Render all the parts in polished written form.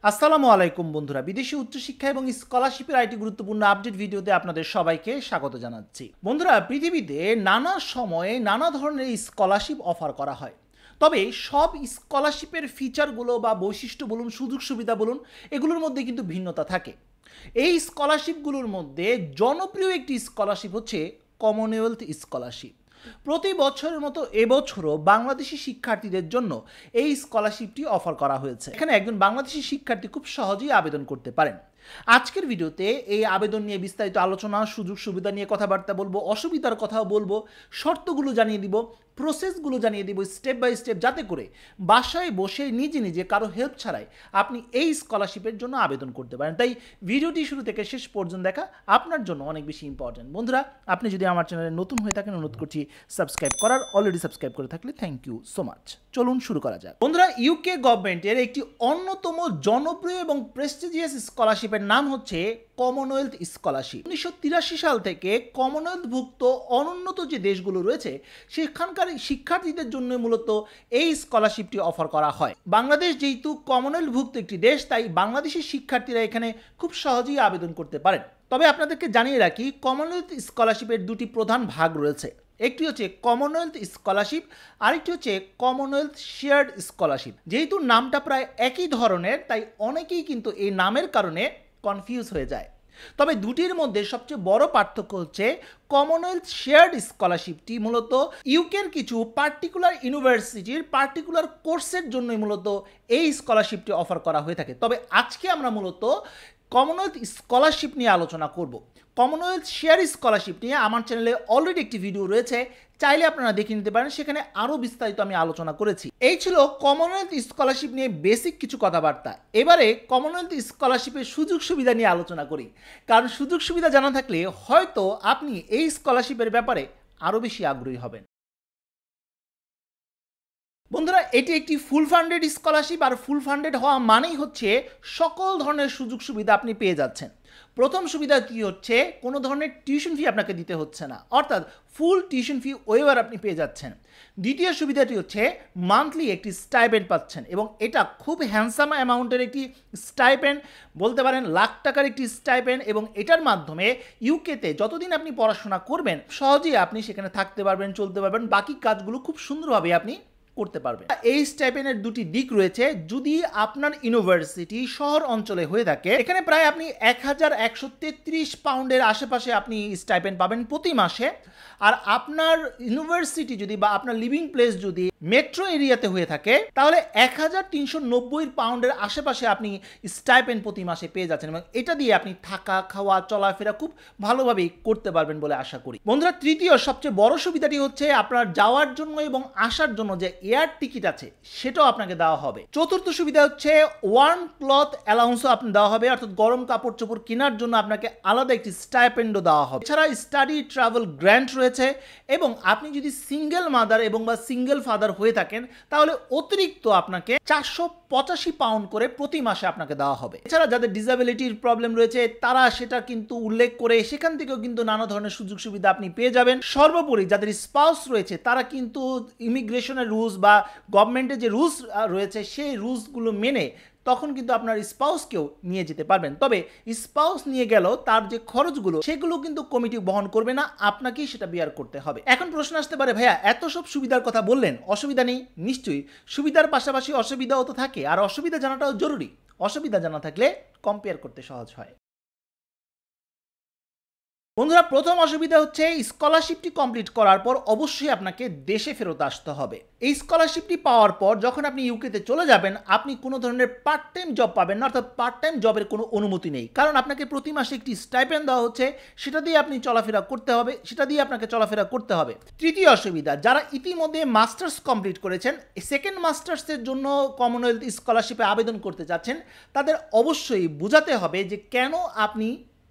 আসসালামু আলাইকুম বন্ধুরা, বিদেশি উচ্চশিক্ষা এবং স্কলারশিপের আরেকটি গুরুত্বপূর্ণ আপডেট ভিডিওতে আপনাদের সবাইকে স্বাগত জানাচ্ছি। বন্ধুরা, পৃথিবীতে নানা সময়ে নানা ধরনের স্কলারশিপ অফার করা হয়। তবে সব স্কলারশিপের ফিচারগুলো বা বৈশিষ্ট্য বলুন, সুযোগ সুবিধা বলুন, এগুলোর মধ্যে কিন্তু ভিন্নতা থাকে। এই স্কলারশিপগুলোর মধ্যে জনপ্রিয় একটি স্কলারশিপ হচ্ছে কমনওয়েলথ স্কলারশিপ। প্রতি বছরের মতো এবছরও বাংলাদেশি শিক্ষার্থীদের জন্য এই স্কলারশিপটি অফার করা হয়েছে। এখানে একজন বাংলাদেশি শিক্ষার্থী খুব সহজেই আবেদন করতে পারেন। আজকের ভিডিওতে এই আবেদন নিয়ে বিস্তারিত আলোচনা, সুযোগ সুবিধা নিয়ে কথাবার্তা বলবো, অসুবিধার কথাও বলবো, শর্তগুলো জানিয়ে দিব, প্রসেসগুলো জানিয়ে দিব স্টেপ বাই স্টেপ, যাতে করে বাসায় বসে নিজে নিজে কারো হেল্প ছাড়াই আপনি এই স্কলারশিপের জন্য আবেদন করতে পারেন। তাই ভিডিওটি শুরু থেকে শেষ পর্যন্ত দেখা আপনার জন্য অনেক বেশি ইম্পর্টেন্ট। বন্ধুরা, আপনি যদি আমার চ্যানেলে নতুন হয়ে থাকেন, অনুরোধ করছি সাবস্ক্রাইব করার। অলরেডি সাবস্ক্রাইব করে থাকলে থ্যাংক ইউ সো মাচ। চলুন শুরু করা যাক। বন্ধুরা, ইউকে গভর্নমেন্টের একটি অন্যতম জনপ্রিয় এবং প্রেস্টিজিয়াস স্কলারশিপের নাম হচ্ছে কমনওয়েলথ স্কলারশিপ। 1983 সাল থেকে কমনওয়েলথভুক্ত অনুন্নত যে দেশগুলো রয়েছে সেখানকার শিক্ষার্থীদের জন্য মূলত এই স্কলারশিপটি অফার করা হয়। বাংলাদেশ যেহেতু কমনওয়েলথভুক্ত একটি দেশ, তাই বাংলাদেশি শিক্ষার্থীরা এখানে খুব সহজেই আবেদন করতে পারেন। তবে আপনাদেরকে জানিয়ে রাখি, কমনওয়েলথ স্কলারশিপের দুটি প্রধান ভাগ রয়েছে। একটি হচ্ছে কমনওয়েলথ স্কলারশিপ, আরেকটি হচ্ছে কমনওয়েলথ শেয়ার্ড স্কলারশিপ। যেহেতু নামটা প্রায় একই ধরনের, তাই অনেকেই কিন্তু এই নামের কারণে কনফিউজ হয়ে যায়। তবে দুটির মধ্যে সবচেয়ে বড় পার্থক্য হচ্ছে কমনওয়েলথ শেয়ার্ড স্কলারশিপটি মূলত ইউকের কিছু পার্টিকুলার ইউনিভার্সিটির পার্টিকুলার কোর্সের জন্যই মূলত এই স্কলারশিপটি অফার করা হয়ে থাকে। তবে আজকে আমরা মূলত কমনওয়েলথ স্কলারশিপ নিয়ে আলোচনা করব। কমনওয়েলথ শেয়ার স্কলারশিপ নিয়ে আমার চ্যানেলে অলরেডি একটি ভিডিও রয়েছে, চাইলে আপনারা দেখে নিতে পারেন, সেখানে আরও বিস্তারিত আমি আলোচনা করেছি। এই ছিল কমনওয়েলথ স্কলারশিপ নিয়ে বেসিক কিছু কথাবার্তা। এবারে কমনওয়েলথ স্কলারশিপের সুযোগ সুবিধা নিয়ে আলোচনা করি, কারণ সুযোগ সুবিধা জানা থাকলে হয়তো আপনি এই স্কলারশিপের ব্যাপারে আরও বেশি আগ্রহী হবেন। বন্ধুরা, এটি একটি ফুল ফান্ডেড স্কলারশিপ, আর ফুল ফান্ডেড হওয়া মানেই হচ্ছে সকল ধরনের সুযোগ সুবিধা আপনি পেয়ে যাচ্ছেন। প্রথম সুবিধা কি হচ্ছে, কোনো ধরনের টিউশন ফি আপনাকে দিতে হচ্ছে না, অর্থাৎ ফুল টিউশন ফি ওয়েভার আপনি পেয়ে যাচ্ছেন। দ্বিতীয় সুবিধাটি হচ্ছে মান্থলি একটি স্টাইপেন্ড পাচ্ছেন, এবং এটা খুব হ্যান্ডসাম অ্যামাউন্টের একটি স্টাইপেন্ড, বলতে পারেন লাখ টাকার একটি স্টাইপেন্ড। এবং এটার মাধ্যমে ইউকেতে যতদিন আপনি পড়াশোনা করবেন সহজেই আপনি সেখানে থাকতে পারবেন, চলতে পারবেন, বাকি কাজগুলো খুব সুন্দরভাবে আপনি করতে পারবেন। এই স্টাইপেন্ডের দুটি দিক রয়েছে। যদি আপনার ইউনিভার্সিটি শহর অঞ্চলে হয়ে থাকে, এখানে প্রায় আপনি 1133 পাউন্ডের আশেপাশে আপনি স্টাইপেন্ড পাবেন প্রতি মাসে। আর আপনার ইউনিভার্সিটি যদি বা আপনার লিভিং প্লেস যদি মেট্রো এরিয়াতে হয়ে থাকে, তাহলে 1390 পাউন্ডের আশেপাশে আপনি স্টাইপেন্ড প্রতি মাসে পেয়ে যাচ্ছেন, এবং এটা দিয়ে আপনি থাকা, খাওয়া, চলাফেরা খুব ভালোভাবেই করতে পারবেন বলে আশা করি। বন্ধুরা, তৃতীয় সবচেয়ে বড় সুবিধাটি হচ্ছে আপনার যাওয়ার জন্য এবং আসার জন্য যে এয়ার টিকিট আছে সেটাও আপনাকে দেওয়া হবে। চতুর্থ সুবিধা হচ্ছে ওয়ার্ম ক্লথ অ্যালাউন্সও আপনি দেওয়া হবে, অর্থাৎ গরম কাপড় চোপড় কেনার জন্য আপনাকে আলাদা একটি স্টাইপেন্ডও দেওয়া হবে। এছাড়া স্টাডি ট্রাভেল গ্র্যান্ট রয়েছে, এবং আপনি যদি সিঙ্গেল মাদার এবং বা সিঙ্গেল ফাদার হয়ে থাকেন তাহলে অতিরিক্ত আপনাকে 485 পাউন্ড করে প্রতি মাসে আপনাকে দেওয়া হবে। এছাড়া যাদের ডিসএবিলিটির প্রবলেম রয়েছে তারা সেটা কিন্তু উল্লেখ করে সেখান থেকেও কিন্তু নানা ধরনের সুযোগ সুবিধা আপনি পেয়ে যাবেন। সর্বোপরি যাদের স্পাউস রয়েছে তারা কিন্তু ইমিগ্রেশনের রুলস বা গভর্নমেন্টের যে রুলস রয়েছে সেই রুলসগুলো মেনে তখন কিন্তু আপনার স্পাউসকেও নিয়ে যেতে পারবেন। তবে স্পাউস নিয়ে গেলেও তার যে খরচগুলো সেগুলো কিন্তু কমিটি বহন করবে না, আপনাকেই সেটা বিয়ার করতে হবে। এখন প্রশ্ন আসতে পারে, ভাইয়া এত সব সুবিধার কথা বললেন, অসুবিধা নেই? নিশ্চয়ই সুবিধার পাশাপাশি অসুবিধাও তো থাকে, আর অসুবিধা জানাটাও জরুরি। অসুবিধা জানা থাকলে কম্পেয়ার করতে সহজ হয়। বন্ধুরা, প্রথম অসুবিধা হচ্ছে স্কলারশিপটি কমপ্লিট করার পর অবশ্যই আপনাকে দেশে ফেরত আসতে হবে। এই স্কলারশিপটি পাওয়ার পর যখন আপনি ইউকেতে চলে যাবেন, আপনি কোনো ধরনের পার্ট টাইম জব পাবেন না, অর্থাৎ পার্ট টাইম জবের কোনো অনুমতি নেই, কারণ আপনাকে প্রতি মাসে একটি স্টাইপেন্ড দেওয়া হচ্ছে, সেটা দিয়ে আপনি চলাফেরা করতে হবে, সেটা দিয়ে আপনাকে চলাফেরা করতে হবে। তৃতীয় অসুবিধা, যারা ইতিমধ্যে মাস্টার্স কমপ্লিট করেছেন, সেকেন্ড মাস্টার্সের জন্য কমনওয়েলথ স্কলারশিপে আবেদন করতে চাচ্ছেন, তাদের অবশ্যই বোঝাতে হবে যে কেন আপনি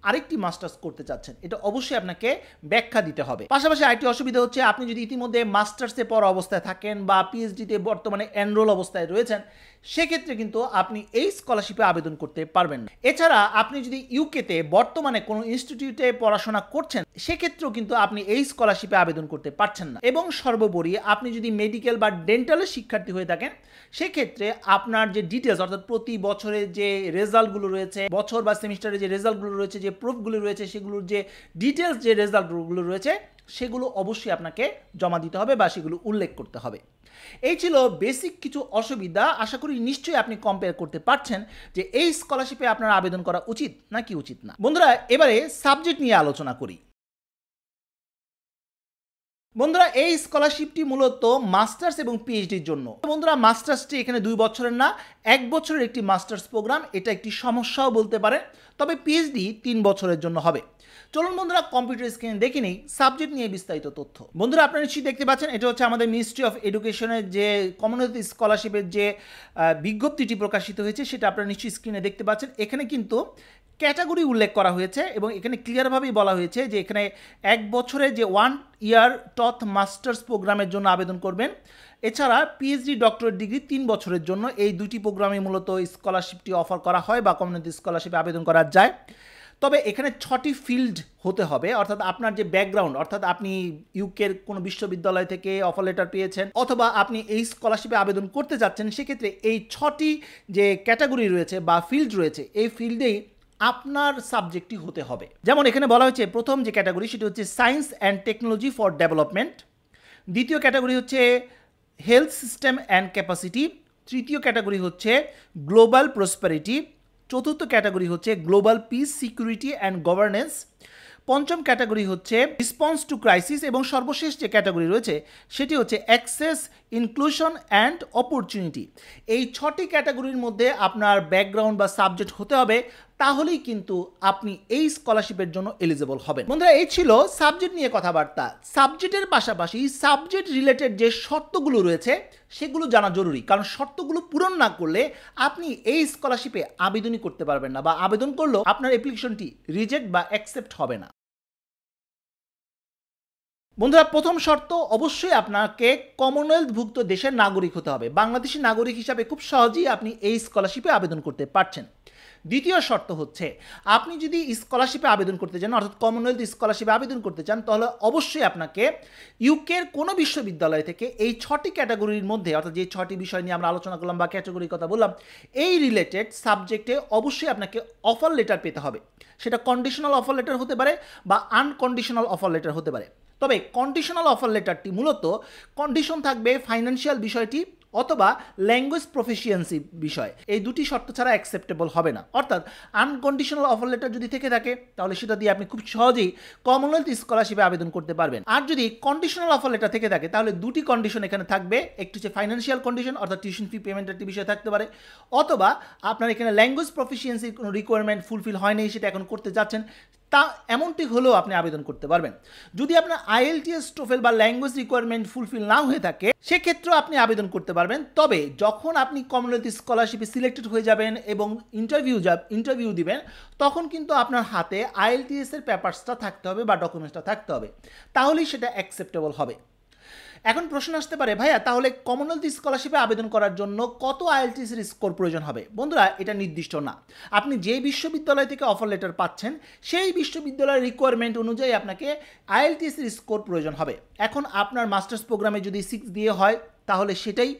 আরেকটি মাস্টার্স করতে চাচ্ছেন, এটা অবশ্যই আপনাকে ব্যাখ্যা দিতে হবে। পাশাপাশি আরেকটি অসুবিধা হচ্ছে, আপনি যদি ইতিমধ্যে মাস্টার্সে পড়া অবস্থায় থাকেন বা পিএইচডিতে বর্তমানে এনরোল অবস্থায় রয়েছেন, সেক্ষেত্রে কিন্তু আপনি এই স্কলারশিপে আবেদন করতে পারবেন না। এছাড়া আপনি যদি ইউকেতে বর্তমানে কোনো ইনস্টিটিউটে পড়াশোনা করছেন, সেক্ষেত্রেও কিন্তু আপনি এই স্কলারশিপে আবেদন করতে পারছেন না। এবং সর্বোপরি আপনি যদি মেডিকেল বা ডেন্টালের শিক্ষার্থী হয়ে থাকেন, সেক্ষেত্রে আপনার যে ডিটেলস অর্থাৎ প্রতি বছরের যে রেজাল্টগুলো রয়েছে, বছর বা সেমিস্টারে যে রেজাল্টগুলো রয়েছে, যে প্রুফগুলো রয়েছে, সেগুলোর যে ডিটেলস যে রেজাল্টগুলো রয়েছে, সেগুলো অবশ্যই আপনাকে জমা দিতে হবে বা সেগুলো উল্লেখ করতে হবে। এই ছিল বেসিক কিছু অসুবিধা। আশা করি নিশ্চয়ই আপনি কম্পেয়ার করতে পারছেন যে এই স্কলারশিপে আপনার আবেদন করা উচিত নাকি উচিত না। বন্ধুরা, এবারে সাবজেক্ট নিয়ে আলোচনা করি। বন্ধুরা, এই স্কলারশিপটি মূলত মাস্টার্স এবং পিএইচডির জন্য। বন্ধুরা, মাস্টার্সটি এখানে 2 বছরের না, 1 বছরের একটি মাস্টার্স প্রোগ্রাম। এটা একটি সমস্যাও বলতে পারে। তবে পিএইচডি 3 বছরের জন্য হবে। চলুন বন্ধুরা, কম্পিউটার স্ক্রিনে দেখে নেই সাবজেক্ট নিয়ে বিস্তারিত তথ্য। বন্ধুরা, আপনারা নিশ্চয়ই দেখতে পাচ্ছেন, এটা হচ্ছে আমাদের মিনিস্ট্রি অফ এডুকেশনের যে কমনওয়েলথ স্কলারশিপের যে বিজ্ঞপ্তিটি প্রকাশিত হয়েছে, সেটা আপনারা নিশ্চয়ই স্ক্রিনে দেখতে পাচ্ছেন। এখানে কিন্তু ক্যাটাগরি উল্লেখ করা হয়েছে এবং এখানে ক্লিয়ারভাবেই বলা হয়েছে যে এখানে 1 বছরে যে 1 ইয়ার টথ মাস্টার্স প্রোগ্রামের জন্য আবেদন করবেন। এছাড়া পিএইচডি ডক্টরেট ডিগ্রি 3 বছরের জন্য এই দুটি প্রোগ্রামে মূলত স্কলারশিপটি অফার করা হয় বা কমনওয়েলথ স্কলারশিপে আবেদন করা যায়। তবে এখানে 6টি ফিল্ড হতে হবে, অর্থাৎ আপনার যে ব্যাকগ্রাউন্ড, অর্থাৎ আপনি ইউকের কোনো বিশ্ববিদ্যালয় থেকে অফার লেটার পেয়েছেন অথবা আপনি এই স্কলারশিপে আবেদন করতে যাচ্ছেন, সেক্ষেত্রে এই 6টি যে ক্যাটাগরি রয়েছে বা ফিল্ড রয়েছে, এই ফিল্ডেই আপনার সাবজেক্টটি হতে হবে। যেমন এখানে বলা হয়েছে প্রথম যে ক্যাটাগরি সেটি হচ্ছে science and technology for development, দ্বিতীয় ক্যাটাগরি হচ্ছে হেলথ সিস্টেম অ্যান্ড ক্যাপাসিটি, তৃতীয় ক্যাটাগরি হচ্ছে গ্লোবাল প্রসপারিটি, চতুর্থ ক্যাটাগরি হচ্ছে global piece security and governance, পঞ্চম ক্যাটাগরি হচ্ছে রেসপন্স টু ক্রাইসিস এবং সর্বশেষ যে ক্যাটাগরি রয়েছে সেটি হচ্ছে অ্যাক্সেস, ইনক্লুশন অ্যান্ড অপরচুনিটি। এই 6টি ক্যাটাগরির মধ্যে আপনার ব্যাকগ্রাউন্ড বা সাবজেক্ট হতে হবে, তাহলেই কিন্তু আপনি এই স্কলারশিপের জন্য এলিজিবল হবেন। বন্ধুরা, এই ছিল সাবজেক্ট নিয়ে কথাবার্তা। সাবজেক্টের পাশাপাশি সাবজেক্ট রিলেটেড যে শর্তগুলো রয়েছে সেগুলো জানা জরুরি, কারণ শর্তগুলো পূরণ না করলে আপনি এই স্কলারশিপে আবেদনই করতে পারবেন না, বা আবেদন করলেও আপনার অ্যাপ্লিকেশনটি রিজেক্ট বা অ্যাকসেপ্ট হবে না। বন্ধুরা, প্রথম শর্ত, অবশ্যই আপনাকে কমনওয়েলথভুক্ত দেশের নাগরিক হতে হবে। বাংলাদেশি নাগরিক হিসাবে খুব সহজেই আপনি এই স্কলারশিপে আবেদন করতে পারছেন। দ্বিতীয় শর্ত হচ্ছে, আপনি যদি স্কলারশিপে আবেদন করতে চান, অর্থাৎ কমনওয়েলথ স্কলারশিপে আবেদন করতে চান, তাহলে অবশ্যই আপনাকে ইউকের কোনো বিশ্ববিদ্যালয় থেকে এই 6টি ক্যাটাগরির মধ্যে, অর্থাৎ যে 6টি বিষয় নিয়ে আমরা আলোচনা করলাম বা ক্যাটাগরির কথা বললাম, এই রিলেটেড সাবজেক্টে অবশ্যই আপনাকে অফার লেটার পেতে হবে। সেটা কন্ডিশনাল অফার লেটার হতে পারে বা আনকন্ডিশনাল অফার লেটার হতে পারে। তবে কন্ডিশনাল অফার লেটারটি মূলত কন্ডিশন থাকবে ফাইন্যান্সিয়াল বিষয়টি অথবা ল্যাঙ্গুয়েজ প্রফিসিয়েন্সি বিষয়, এই দুটি শর্ত ছাড়া অ্যাকসেপ্টেবল হবে না। অর্থাৎ আনকন্ডিশনাল অফার লেটার যদি থেকে থাকে, তাহলে সেটা দিয়ে আপনি খুব সহজেই কমনওয়েলথ স্কলারশিপে আবেদন করতে পারবেন। আর যদি কন্ডিশনাল অফার লেটার থেকে থাকে, তাহলে দুটি কন্ডিশন এখানে থাকবে। একটি হচ্ছে ফাইন্যান্সিয়াল কন্ডিশন, অর্থাৎ টিউশন ফি পেমেন্টের একটি বিষয় থাকতে পারে, অথবা আপনার এখানে ল্যাঙ্গুয়েজ প্রফিসিয়েন্সির কোনো রিকোয়ারমেন্ট ফুলফিল হয়নি, সেটা এখন করতে যাচ্ছেন, তা এমনটি হলেও আপনি আবেদন করতে পারবেন। যদি আপনার আইএলটিএস, টোফেল বা ল্যাঙ্গুয়েজ রিকোয়ারমেন্ট ফুলফিল না হয়ে থাকে, সেক্ষেত্রেও আপনি আবেদন করতে পারবেন। তবে যখন আপনি কমনওয়েলথ স্কলারশিপে সিলেক্টেড হয়ে যাবেন এবং ইন্টারভিউ দিবেন, তখন কিন্তু আপনার হাতে আইএলটিএস এর পেপারসটা থাকতে হবে বা ডকুমেন্টসটা থাকতে হবে, তাহলেই সেটা অ্যাকসেপ্টেবল হবে। এখন প্রশ্ন আসতে পারে, ভাইয়া তাহলে কমনওয়েলথ স্কলারশিপে আবেদন করার জন্য কত আইএলটিএস এর স্কোর প্রয়োজন হবে? বন্ধুরা, এটা নির্দিষ্ট না। আপনি যে বিশ্ববিদ্যালয় থেকে অফার লেটার পাচ্ছেন, সেই বিশ্ববিদ্যালয়ের রিকোয়ারমেন্ট অনুযায়ী আপনাকে আইএলটিএস এর স্কোর প্রয়োজন হবে। এখন আপনার মাস্টার্স প্রোগ্রামে যদি 6 দিয়ে হয়, তাহলে সেটাই,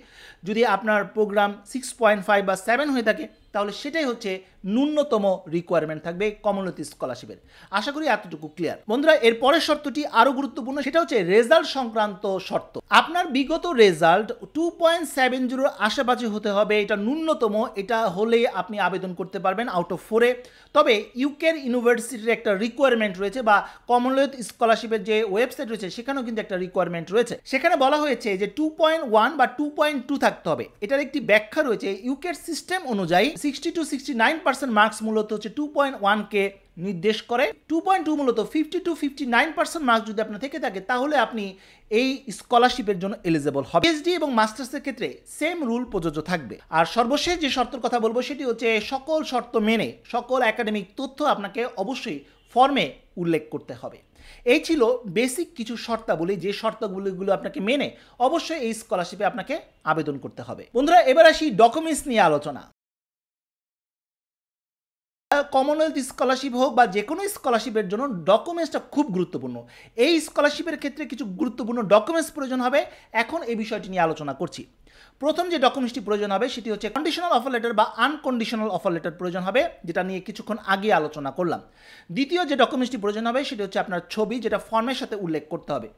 যদি আপনার প্রোগ্রাম 6.5 বা 7 হয়ে থাকে, তাহলে সেটাই হচ্ছে ন্যূনতম রিকোয়ারমেন্ট থাকবে কমনওয়েলথ স্কলারশিপের। আশা করি এতটুকু ক্লিয়ার। বন্ধুরা, এর পরের শর্তটি আরও গুরুত্বপূর্ণ, সেটা হচ্ছে রেজাল্ট সংক্রান্ত শর্ত। আপনার বিগত রেজাল্ট 2.70 আশেপাশে হতে হবে, এটা ন্যূনতম। এটা হলে আপনি আবেদন করতে পারবেন আউট অফ 4-এ। তবে ইউকের ইউনিভার্সিটির একটা রিকোয়ারমেন্ট রয়েছে, বা কমনওয়েলথ স্কলারশিপের যে ওয়েবসাইট রয়েছে সেখানেও কিন্তু একটা রিকোয়ারমেন্ট রয়েছে। সেখানে বলা হয়েছে যে 2.1 বা 2.2 থাকতে হবে। এটার একটি ব্যাখ্যা রয়েছে, ইউকের সিস্টেম অনুযায়ী 60 to 69% মার্কস মূলত হচ্ছে 2.1-কে নির্দেশ করে। 2.2 মূলত 50 to 59% মার্কস যদি আপনার থেকে থাকে, তাহলে আপনি এই স্কলারশিপের জন্য এলিজিবল হবে। পিএইচডি এবং মাস্টার্সের ক্ষেত্রে সেম রুল প্রযোজ্য থাকবে। আর সর্বশেষ যে শর্তের কথা বলবো, সেটি হচ্ছে সকল শর্ত মেনে সকল একাডেমিক তথ্য আপনাকে অবশ্যই ফর্মে উল্লেখ করতে হবে। এই ছিল বেসিক কিছু শর্তাবলী, যে শর্তাবলীগুলো আপনাকে মেনে অবশ্যই এই স্কলারশিপে আপনাকে আবেদন করতে হবে। বন্ধুরা, এবার আসি ডকুমেন্টস নিয়ে আলোচনা। কমনওয়েলথ স্কলারশিপ হোক বা যে কোনো স্কলারশিপের জন্য ডকুমেন্টসটা খুব গুরুত্বপূর্ণ। এই স্কলারশিপের ক্ষেত্রে কিছু গুরুত্বপূর্ণ ডকুমেন্টস প্রয়োজন হবে, এখন এই বিষয়টি নিয়ে আলোচনা করছি। প্রথম যে ডকুমেন্টসটি প্রয়োজন হবে সেটি হচ্ছে কন্ডিশনাল অফার লেটার বা আনকন্ডিশনাল অফার লেটার প্রয়োজন হবে, যেটা নিয়ে কিছুক্ষণ আগে আলোচনা করলাম। দ্বিতীয় যে ডকুমেন্টসটি প্রয়োজন হবে সেটি হচ্ছে আপনার ছবি, যেটা ফর্মের সাথে উল্লেখ করতে হবে।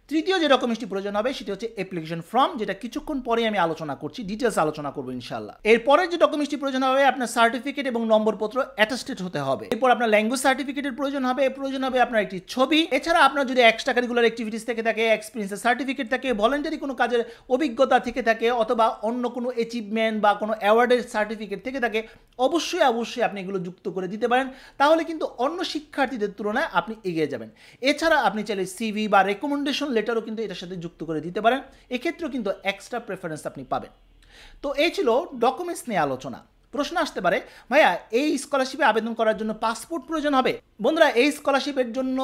তৃতীয় যে ডকুমেন্টসটি প্রয়োজন হবে সেটি হচ্ছে অ্যাপ্লিকেশন ফর্ম, যেটা কিছুক্ষণ পরে আমি আলোচনা করছি, ডিটেলস আলোচনা করবো ইনশাআল্লাহ। এরপরে যে ডকুমেন্টসটি প্রয়োজন হবে আপনার সার্টিফিকেট এবং নম্বরপত্র অ্যাটাস্টেড হতে হবে। এরপর আপনার ল্যাঙ্গুয়েজ সার্টিফিকেটের প্রয়োজন হবে আপনার একটি ছবি। এছাড়া আপনার যদি এক্সট্রা কারিকুলার অ্যাক্টিভিটিস থেকে থাকে, এক্সপিরিয়েন্সের সার্টিফিকেট থাকে, ভলেন্টারি কোনো কাজের অভিজ্ঞতা থেকে থাকে, অথবা অন্য কোনো অ্যাচিভমেন্ট বা কোনো অ্যাওয়ার্ডের সার্টিফিকেট থেকে থাকে, অবশ্যই আপনি এগুলো যুক্ত করে দিতে পারেন, তাহলে কিন্তু অন্য শিক্ষার্থীদের তুলনায় আপনি এগিয়ে যাবেন। এছাড়া আপনি চাইলে সিভি বা রেকমেন্ডেশন লেটারও কিন্তু এটার সাথে যুক্ত করে দিতে পারেন, এক্ষেত্রেও কিন্তু এক্সট্রা প্রেফারেন্স আপনি পাবেন। তো এই ছিল ডকুমেন্টস নিয়ে আলোচনা। প্রশ্ন আসতে পারে, ভাইয়া এই স্কলারশিপে আবেদন করার জন্য পাসপোর্ট প্রয়োজন হবে? বন্ধুরা, এই স্কলারশিপের জন্য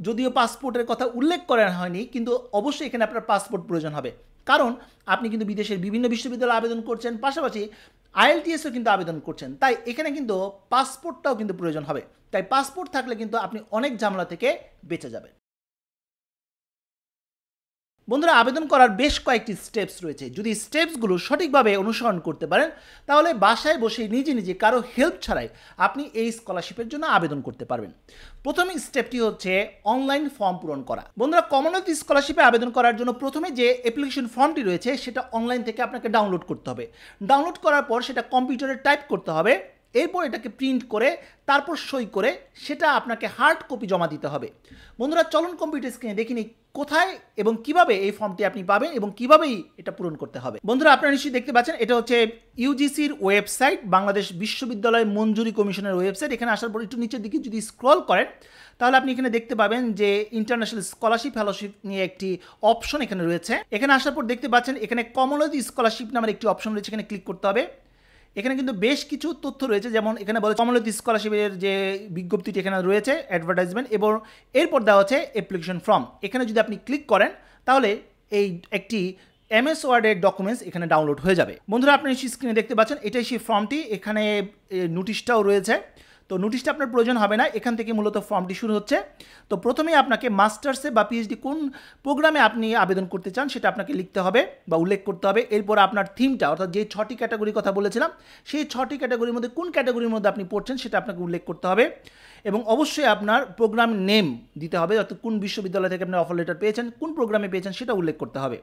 যদিও পাসপোর্টের কথা উল্লেখ করা হয়নি, কিন্তু অবশ্যই এখানে আপনার পাসপোর্ট প্রয়োজন হবে, কারণ আপনি কিন্তু বিদেশের বিভিন্ন বিশ্ববিদ্যালয়ে আবেদন করছেন, পাশাপাশি IELTS-ও কিন্তু আবেদন করছেন, তাই এখানে কিন্তু পাসপোর্টটাও কিন্তু প্রয়োজন হবে। তাই পাসপোর্ট থাকলে কিন্তু আপনি অনেক ঝামেলা থেকে বেঁচে যাবেন। বন্ধুরা, আবেদন করার বেশ কয়েকটি স্টেপস রয়েছে। যদি স্টেপসগুলো সঠিকভাবে অনুসরণ করতে পারেন, তাহলে বাসায় বসে নিজে কারো হেল্প ছাড়াই আপনি এই স্কলারশিপের জন্য আবেদন করতে পারবেন। প্রথম স্টেপটি হচ্ছে অনলাইন ফর্ম পূরণ করা। বন্ধুরা, কমনওয়েলথ স্কলারশিপে আবেদন করার জন্য প্রথমে যে অ্যাপ্লিকেশন ফর্মটি রয়েছে সেটা অনলাইন থেকে আপনাকে ডাউনলোড করতে হবে। ডাউনলোড করার পর সেটা কম্পিউটারে টাইপ করতে হবে, এরপর এটাকে প্রিন্ট করে তারপর সই করে সেটা আপনাকে হার্ড কপি জমা দিতে হবে। বন্ধুরা, চলুন কম্পিউটার স্ক্রিনে দেখিনি কোথায় এবং কিভাবে এই ফর্মটি আপনি পাবেন এবং কিভাবেই এটা পূরণ করতে হবে। বন্ধুরা, আপনারা নিশ্চয়ই দেখতে পাচ্ছেন এটা হচ্ছে ইউজিসির ওয়েবসাইট, বাংলাদেশ বিশ্ববিদ্যালয় মঞ্জুরি কমিশনের ওয়েবসাইট। এখানে আসার পর একটু নিচের দিকে যদি স্ক্রল করেন, তাহলে আপনি এখানে দেখতে পাবেন যে ইন্টারন্যাশনাল স্কলারশিপ ফেলোশিপ নিয়ে একটি অপশন এখানে রয়েছে। এখানে আসার পর দেখতে পাচ্ছেন এখানে কমনওয়েলথ স্কলারশিপ নামের একটি অপশন রয়েছে, এখানে ক্লিক করতে হবে। এখানে কিন্তু বেশ কিছু তথ্য রয়েছে, যেমন এখানে বলে কমনওয়েলথ স্কলারশিপের যে বিজ্ঞপ্তিটি এখানে রয়েছে, অ্যাডভার্টাইজমেন্ট, এবং এরপর দেওয়া হচ্ছে অ্যাপ্লিকেশন ফর্ম। এখানে যদি আপনি ক্লিক করেন তাহলে এই একটি MS ওয়ার্ডের ডকুমেন্টস এখানে ডাউনলোড হয়ে যাবে। বন্ধুরা, আপনি স্ক্রিনে দেখতে পাচ্ছেন এটাই সেই ফর্মটি, এখানে নোটিশটাও রয়েছে। তো নোটিশটা আপনার প্রয়োজন হবে না, এখান থেকে মূলত ফর্মটি শুরু হচ্ছে। তো প্রথমেই আপনাকে মাস্টার্সে বা PhD কোন প্রোগ্রামে আপনি আবেদন করতে চান সেটা আপনাকে লিখতে হবে বা উল্লেখ করতে হবে। এরপর আপনার থিমটা, অর্থাৎ যে 6টি ক্যাটাগরির কথা বলেছিলাম সেই 6টি ক্যাটাগরির মধ্যে কোন ক্যাটাগরির মধ্যে আপনি পড়ছেন সেটা আপনাকে উল্লেখ করতে হবে, এবং অবশ্যই আপনার প্রোগ্রাম নেম দিতে হবে, অর্থাৎ কোন বিশ্ববিদ্যালয় থেকে আপনি অফার লেটার পেয়েছেন, কোন প্রোগ্রামে পেয়েছেন সেটা উল্লেখ করতে হবে।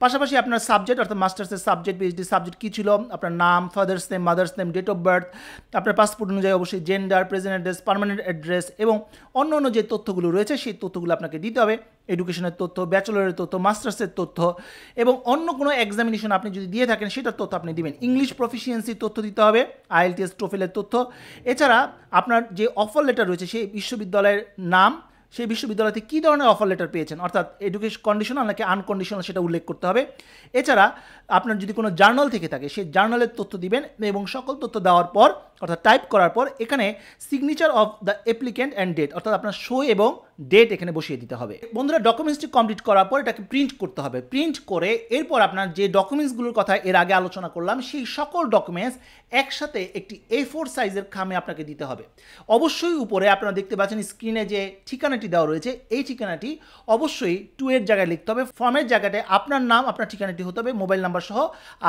পাশাপাশি আপনার সাবজেক্ট, অর্থাৎ মাস্টার্সের সাবজেক্ট, PhD সাবজেক্ট কী ছিল, আপনার নাম, father's name, mother's name, date of birth, আপনার পাসপোর্ট অনুযায়ী অবশ্যই gender, present address, permanent address এবং অন্য যে তথ্যগুলো রয়েছে সেই তথ্যগুলো আপনাকে দিতে হবে। এডুকেশনের তথ্য, ব্যাচেলরের তথ্য, মাস্টার্সের তথ্য এবং অন্য কোনো এক্সামিনেশন আপনি যদি দিয়ে থাকেন সেটার তথ্য আপনি দিবেন। ইংলিশ প্রফিসিয়েন্সির তথ্য দিতে হবে, IELTS টোফেলের তথ্য। এছাড়া আপনার যে অফার লেটার রয়েছে সেই বিশ্ববিদ্যালয়ের নাম, সেই বিশ্ববিদ্যালয়তে কী ধরনের অফার লেটার পেয়েছেন, অর্থাৎ এডুকেশন কন্ডিশনাল নাকি আনকন্ডিশনাল সেটা উল্লেখ করতে হবে। এছাড়া আপনার যদি কোনো জার্নাল থেকে থাকে সেই জার্নালের তথ্য দিবেন, এবং সকল তথ্য দেওয়ার পর অর্থাৎ টাইপ করার পর এখানে signature of the applicant and date, অর্থাৎ আপনার সই এবং ডেট এখানে বসিয়ে দিতে হবে। বন্ধুরা, ডকুমেন্টসটি কমপ্লিট করার পর এটাকে প্রিন্ট করতে হবে। প্রিন্ট করে এরপর আপনার যে ডকুমেন্টসগুলোর কথা এর আগে আলোচনা করলাম সেই সকল ডকুমেন্টস একসাথে একটি A4 সাইজের খামে আপনাকে দিতে হবে। অবশ্যই উপরে আপনারা দেখতে পাচ্ছেন স্ক্রিনে যে ঠিকানাটি দেওয়া রয়েছে, এই ঠিকানাটি অবশ্যই 2 এর জায়গায় লিখতে হবে। ফর্মের জায়গাটায় আপনার নাম, আপনার ঠিকানাটি হতে হবে মোবাইল নাম্বার সহ,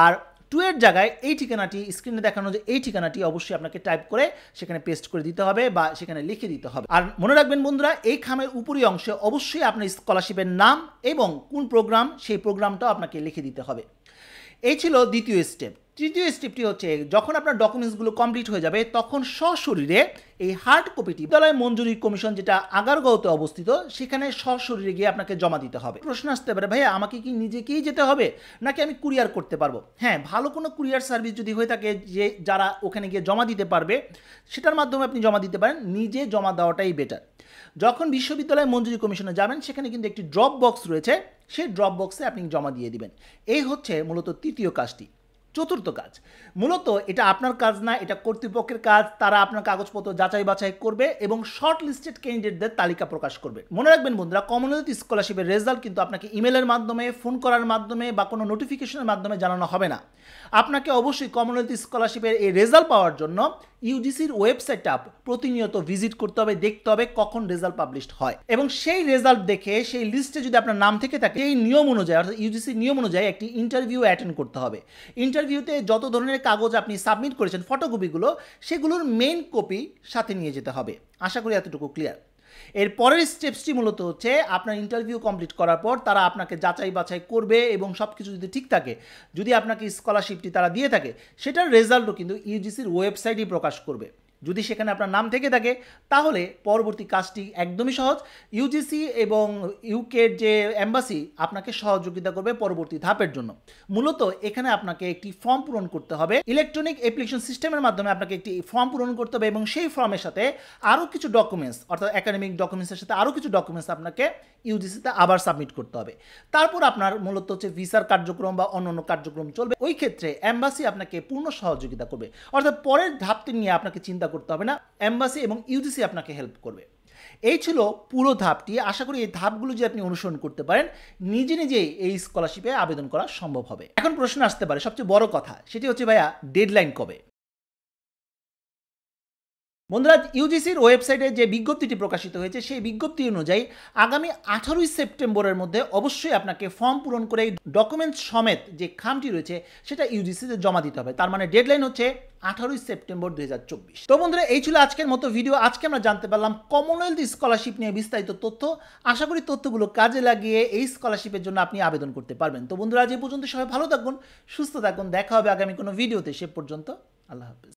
আর 2 এর জায়গায় এই ঠিকানাটি, স্ক্রিনে দেখানো যে এই ঠিকানাটি অবশ্যই আপনাকে টাইপ করে সেখানে পেস্ট করে দিতে হবে বা সেখানে লিখে দিতে হবে। আর মনে রাখবেন বন্ধুরা, এই খামের উপরি অংশে অবশ্যই আপনার স্কলারশিপের নাম এবং কোন প্রোগ্রাম সেই প্রোগ্রামটাও আপনাকে লিখে দিতে হবে। এই ছিল দ্বিতীয় স্টেপ। তৃতীয় স্টেপটি হচ্ছে যখন আপনার ডকুমেন্টসগুলো কমপ্লিট হয়ে যাবে তখন সশরীরে এই হার্ড কপিটি বিদ্যালয় মঞ্জুরি কমিশন যেটা আগারগাঁওতে অবস্থিত সেখানে সশরীরে গিয়ে আপনাকে জমা দিতে হবে। প্রশ্ন আসতে পারে, ভাইয়া আমাকে কি নিজেকেই যেতে হবে নাকি আমি কুরিয়ার করতে পারবো? হ্যাঁ, ভালো কোনো কুরিয়ার সার্ভিস যদি হয়ে থাকে যে যারা ওখানে গিয়ে জমা দিতে পারবে সেটার মাধ্যমে আপনি জমা দিতে পারেন, নিজে জমা দেওয়াটাই বেটার। যখন বিশ্ববিদ্যালয় মঞ্জুরি কমিশনে যাবেন সেখানে কিন্তু একটি ড্রপ বক্স রয়েছে, সেই ড্রপ বক্সে আপনি জমা দিয়ে দিবেন। এই হচ্ছে মূলত তৃতীয় কাজটি। চতুর্থ কাজ, মূলত এটা আপনার কাজ না, এটা কর্তৃপক্ষের কাজ। তারা আপনার কাগজপত্র যাচাই বাছাই করবে এবং শর্ট লিস্টেড ক্যান্ডিডেটদের তালিকা প্রকাশ করবে। মনে রাখবেন বন্ধুরা, কমনওয়েলথ স্কলারশিপের রেজাল্ট কিন্তু আপনাকে ইমেলের মাধ্যমে, ফোন করার মাধ্যমে বা কোনো নোটিফিকেশনের মাধ্যমে জানানো হবে না। আপনাকে অবশ্যই কমনওয়েলথ স্কলারশিপের এই রেজাল্ট পাওয়ার জন্য ইউজিসির ওয়েবসাইটটা প্রতিনিয়ত ভিজিট করতে হবে, দেখতে হবে কখন রেজাল্ট পাবলিশড হয়, এবং সেই রেজাল্ট দেখে সেই লিস্টে যদি আপনার নাম থেকে থাকে, এই নিয়ম অনুযায়ী অর্থাৎ ইউজিসির নিয়ম অনুযায়ী একটি ইন্টারভিউ অ্যাটেন্ড করতে হবে। ইন্টারভিউতে যত ধরনের কাগজ আপনি সাবমিট করেছেন, ফটোকপিগুলো, সেগুলোর মেইন কপি সাথে নিয়ে যেতে হবে। আশা করি এতটুকু ক্লিয়ার। এর পরের স্টেপসটি মূলত হচ্ছে আপনার ইন্টারভিউ কমপ্লিট করার পর তারা আপনাকে যাচাই বাছাই করবে এবং সব কিছু যদি ঠিক থাকে, যদি আপনাকে স্কলারশিপটি তারা দিয়ে থাকে, সেটার রেজাল্টও কিন্তু ইউজিসির ওয়েবসাইটেই প্রকাশ করবে। যদি সেখানে আপনার নাম থেকে থাকে তাহলে পরবর্তী কাজটি একদমই সহজ। ইউজিসি এবং ইউকের যে এম্বাসি আপনাকে সহযোগিতা করবে পরবর্তী ধাপের জন্য। মূলত এখানে আপনাকে একটি ফর্ম পূরণ করতে হবে, ইলেকট্রনিক অ্যাপ্লিকেশন সিস্টেমের মাধ্যমে আপনাকে একটি ফর্ম পূরণ করতে হবে এবং সেই ফর্মের সাথে আরও কিছু ডকুমেন্টস, অর্থাৎ একাডেমিক ডকুমেন্টসের সাথে আরও কিছু ডকুমেন্টস আপনাকে ইউজিসিতে আবার সাবমিট করতে হবে। তারপর আপনার মূলত হচ্ছে ভিসার কার্যক্রম বা অন্যান্য কার্যক্রম চলবে। ওই ক্ষেত্রে এম্বাসি আপনাকে পূর্ণ সহযোগিতা করবে, অর্থাৎ পরের ধাপটি নিয়ে আপনাকে চিন্তা করতে হবে না, এম্বাসি এবং ইউজিসি আপনাকে হেল্প করবে। এই ছিল পুরো ধাপটি। আশা করি এই ধাপগুলো যদি আপনি অনুসরণ করতে পারেন, নিজে নিজেই এই স্কলারশিপে আবেদন করা সম্ভব হবে। এখন প্রশ্ন আসতে পারে সবচেয়ে বড় কথা, সেটি হচ্ছে ভাইয়া ডেডলাইন কবে? বন্ধুরা, ইউজিসির ওয়েবসাইটে যে বিজ্ঞপ্তিটি প্রকাশিত হয়েছে সেই বিজ্ঞপ্তি অনুযায়ী আগামী 18ই সেপ্টেম্বরের মধ্যে অবশ্যই আপনাকে ফর্ম পূরণ করে ডকুমেন্টস সমেত যে খামটি রয়েছে সেটা ইউজিসিতে জমা দিতে হবে। তার মানে ডেডলাইন হচ্ছে 18ই সেপ্টেম্বর 2024। তো বন্ধুরা, এই ছিল আজকের মতো ভিডিও। আজকে আমরা জানতে পারলাম কমনওয়েলথ স্কলারশিপ নিয়ে বিস্তারিত তথ্য। আশা করি তথ্যগুলো কাজে লাগিয়ে এই স্কলারশিপের জন্য আপনি আবেদন করতে পারবেন। তো বন্ধুরা, আজ এই পর্যন্ত সবাই ভালো থাকুন, সুস্থ থাকুন। দেখা হবে আগামী কোনো ভিডিওতে। সে পর্যন্ত আল্লাহ হাফেজ।